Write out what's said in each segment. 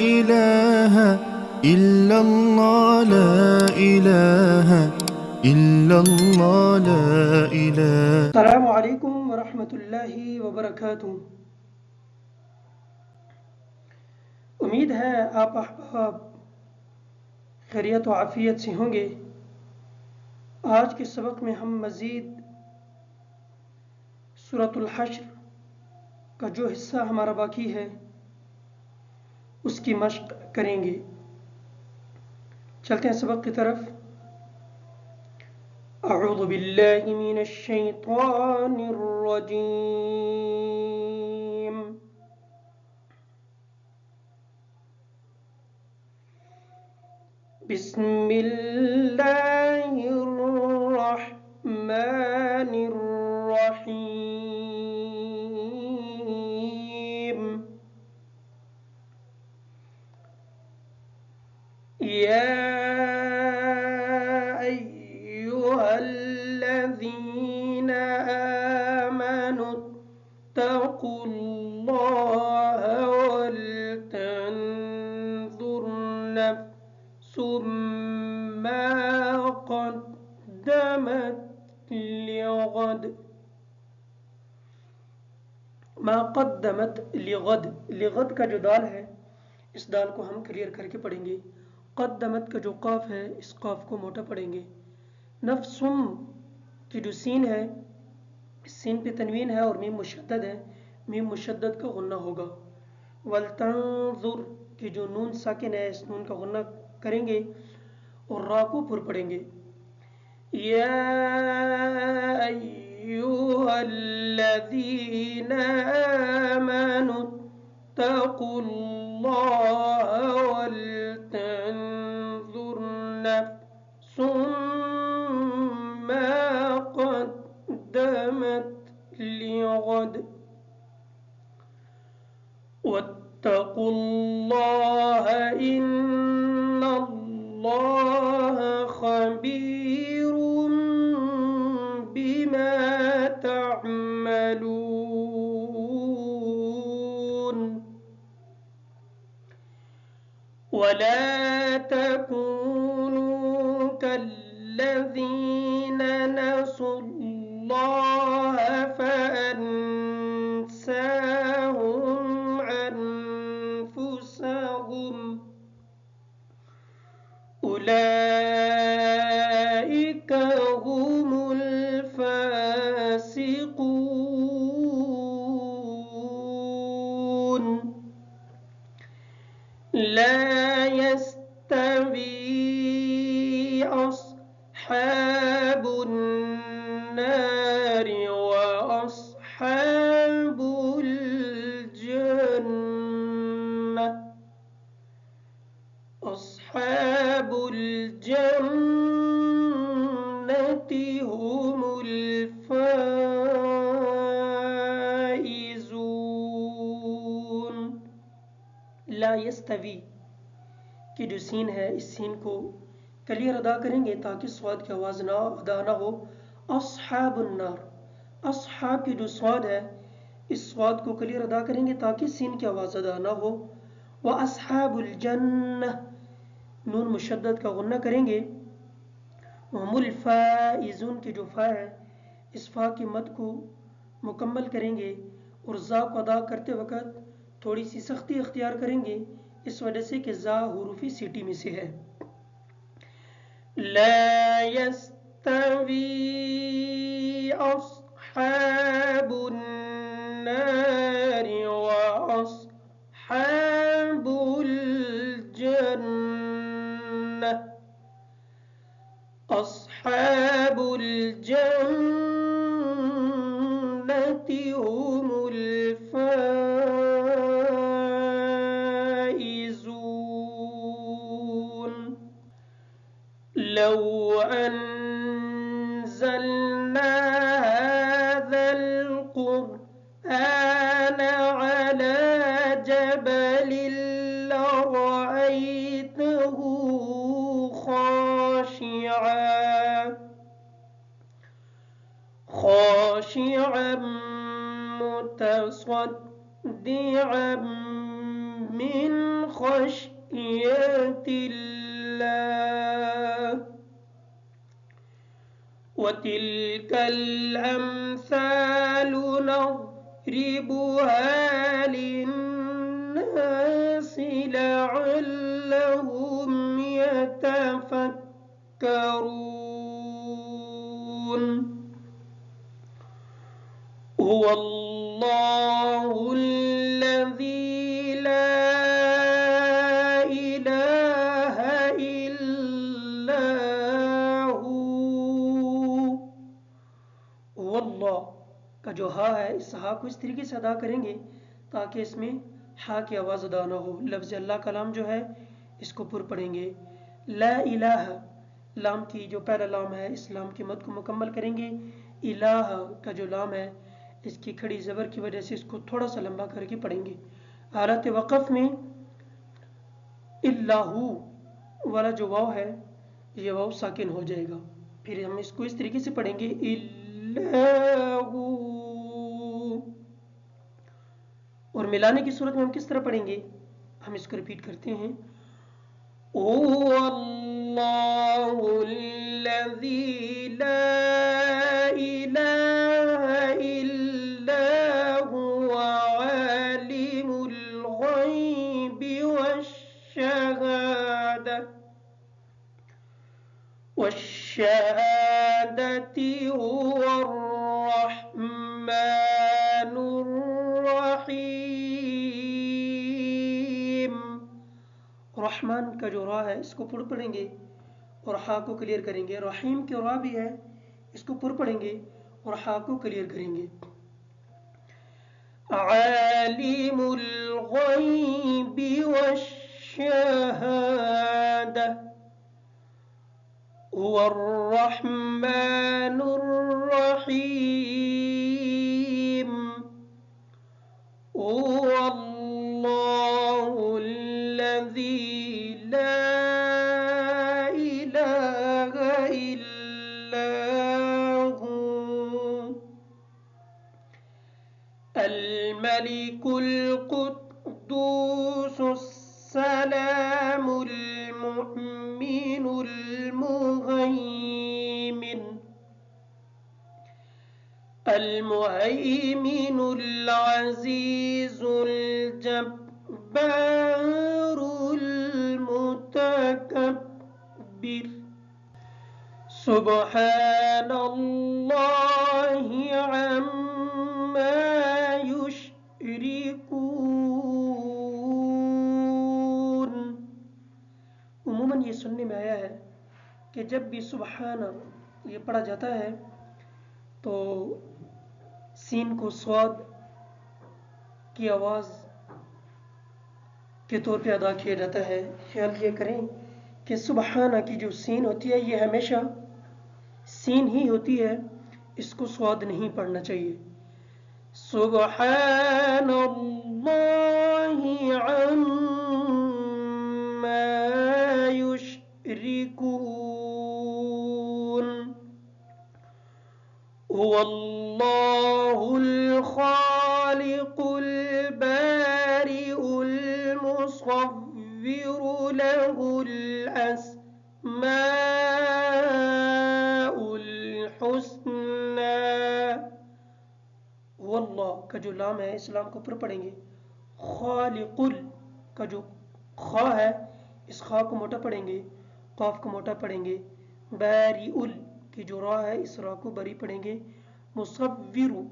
إله إلا الله لا إله إلا الله لا إله. अस्सलामु अलैकुम वरहमतुल्लाहि वबरकातुहू। उम्मीद है आप अहबाब खैरियत व आफियत से होंगे। आज के सबक में हम मज़ीद सूरतुल हश्र का जो हिस्सा हमारा बाकी है उसकी मश्क करेंगे। चलते हैं सबक की तरफ। अऊज़ु बिल्लाहि मिनश शैतानिर रजीम। बिस्मिल्लाहिर्रहमानिर्रहीम। या अय्युहल्लज़ीना आमनुत्तक़ुल्लाह वलतंज़ुर नफ्सुम मा क़द्दमत लिग़द। मा क़द्दमत लिग़द, लिग़द का जो दाल है इस दाल को हम क्लियर करके पढ़ेंगे। क़द्दमत का जो काफ है इस काफ को मोटा पढ़ेंगे। नफ्सुम की जो सीन है इस सीन पे तनवीन है और मीम मुशद्दद है, मीम मुशद्दद का गुन्ना होगा। वलतंजुर की जो नून साकिन है इस नून का गुन्ना करेंगे और रा को पुर पढ़ेंगे। या अय्युहल्लज़ीना आमनुत्तक़ुल्लाह वलतंजुर नफ्सुम मा क़द्दमत लिग़द वत्तक़ुल्लाह इन्नल्लाह ख़बीरुम बिमा तअमलून। वला तकूनू कल्लज़ीन नसुल्लाह फअन्साहुम अनफुसहुम उलाइका हुमुल फासिकून। ला यस्तवी अस्हाबुन नारि व अस्हाबुल जन्नह। अस्हाबुल जन्नति हुमुल फाइजून। ला यस्तवी की जो सीन है इस सीन को क्लियर अदा करेंगे ताकि स्वाद की आवाज़ ना अदा ना हो। अस्हाबुन नार, अस्हाब की जो स्वाद है इस स्वाद को क्लियर अदा करेंगे ताकि सीन की आवाज़ अदा ना हो। व अस्हाबुल जन्नह नून मुशद्दद का गुन्ना करेंगे। हुमुल फाइजून की जो फा है इस फा की मद को मुकम्मल करेंगे और ज़ा को अदा करते वक्त थोड़ी सी सख्ती इख्तियार करेंगे इस वजह से कि ज़ा हुरूफ़ी सीटी में से है। ला यस्तवी अस्हाबुन नारि व अस्हाबुल जन्नह। अस्हाबुल जन्नति हुमुल फाइजून। लौ अन्ज़लना हाज़ल क़ुरआन अला जबलिन लरअयतहु ख़ाशिअन मुतसद्दिअन मिन خشية الله وتلك الأمثال نضربها للناس لعلهم يتفكرون هو الله الذي لا إله إلا هو अल्लाह का जो हा है, इस हा को इस तरीके से अदा करेंगे ताकि इसमें हा की आवाज़ अदा ना हो। लफ्ज़ अल्लाह का लाम जो है इसको पुर पढ़ेंगे। ला इलाहा लाम की जो पहला लाम है, इस लाम की मद को मुकम्मल करेंगे। इलाहा का जो लाम है, इसकी खड़ी ज़बर की वजह से इसको थोड़ा सा लंबा करके पढ़ेंगे। हालत वक़फ़ में इल्लाहू वाला जो वाव है, ये वाव साकिन हो जाएगा। फिर हम इसको इस तरीके से पढ़ेंगे इल्लाहू। और मिलाने की सूरत में हम किस तरह पढ़ेंगे, हम इसको रिपीट करते हैं। ओ अल्लाहुल्लज़ी ला इलाहा इल्ला हुवा आलिमुल ग़ैबि वश्शहादति हुवर रहमानुर रहीम। रहमान का जो रा है इसको पुर पढ़ेंगे और हा को क्लियर करेंगे। रहीम की रा भी है, इसको पुर पढ़ेंगे और हा को क्लियर करेंगे। आलिमुल ग़ैबि वश्शहादा हुवर रहमानुर रहीम। हुवल्लाहुल्लज़ी ला इलाहा इल्ला हु अल-मलिकुल कुद्दूसुस सलामुल मुअ्मिनुल मुहैमिन अल-मुहैमिनुल अज़ीज़ुल जब्बारुल मुतकब्बिर। सुब्हानल्लाहि अम्मा युश्रिकून। उम्मन ये सुनने में आया है कि जब भी सुबहाना ये पढ़ा जाता है तो सीन को स्वाद की आवाज़ के तौर पे अदा किया जाता है। ख्याल ये करें कि सुबहाना की जो सीन होती है ये हमेशा सीन ही होती है, इसको स्वाद नहीं पढ़ना चाहिए। सुब्हानल्लाहि अम्मा युश्रिकून। हुवल्लाहुल खालिकुल बारिउल मुसव्विरु लहुल अस्माउल हुस्ना। वल्लाह का जो लाम है, इस लाम को ऊपर पढ़ेंगे। खालिकुल का जो खा है, इस खा को मोटा पढ़ेंगे, काफ को मोटा पढ़ेंगे। बारिउल की जो रा है, इस रा को बरी पढ़ेंगे। मुसव्विरु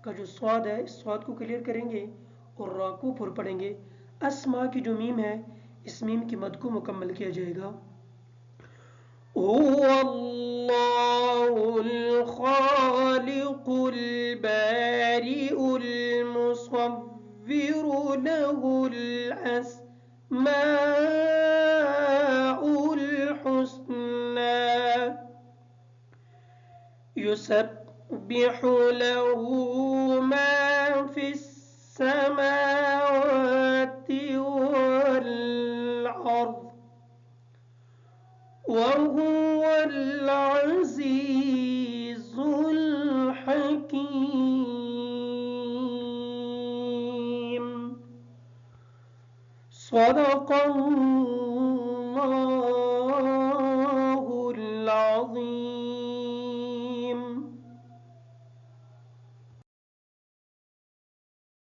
का जो स्वाद है, इस स्वाद को क्लियर करेंगे और रा को पुर पढ़ेंगे। अस्मा की जो मीम है, इस मीम की मद को मुकम्मल किया जाएगा। हुवल्लाहुल खालिकुल बारिउल मुसव्विरु लहुल अस्माउल हुस्ना युसब्बिहु लहु मा फिस समावाति वल अर्द वहुवल अज़ीज़ुल हकीम। सदक़ल्लाहुल अज़ीम।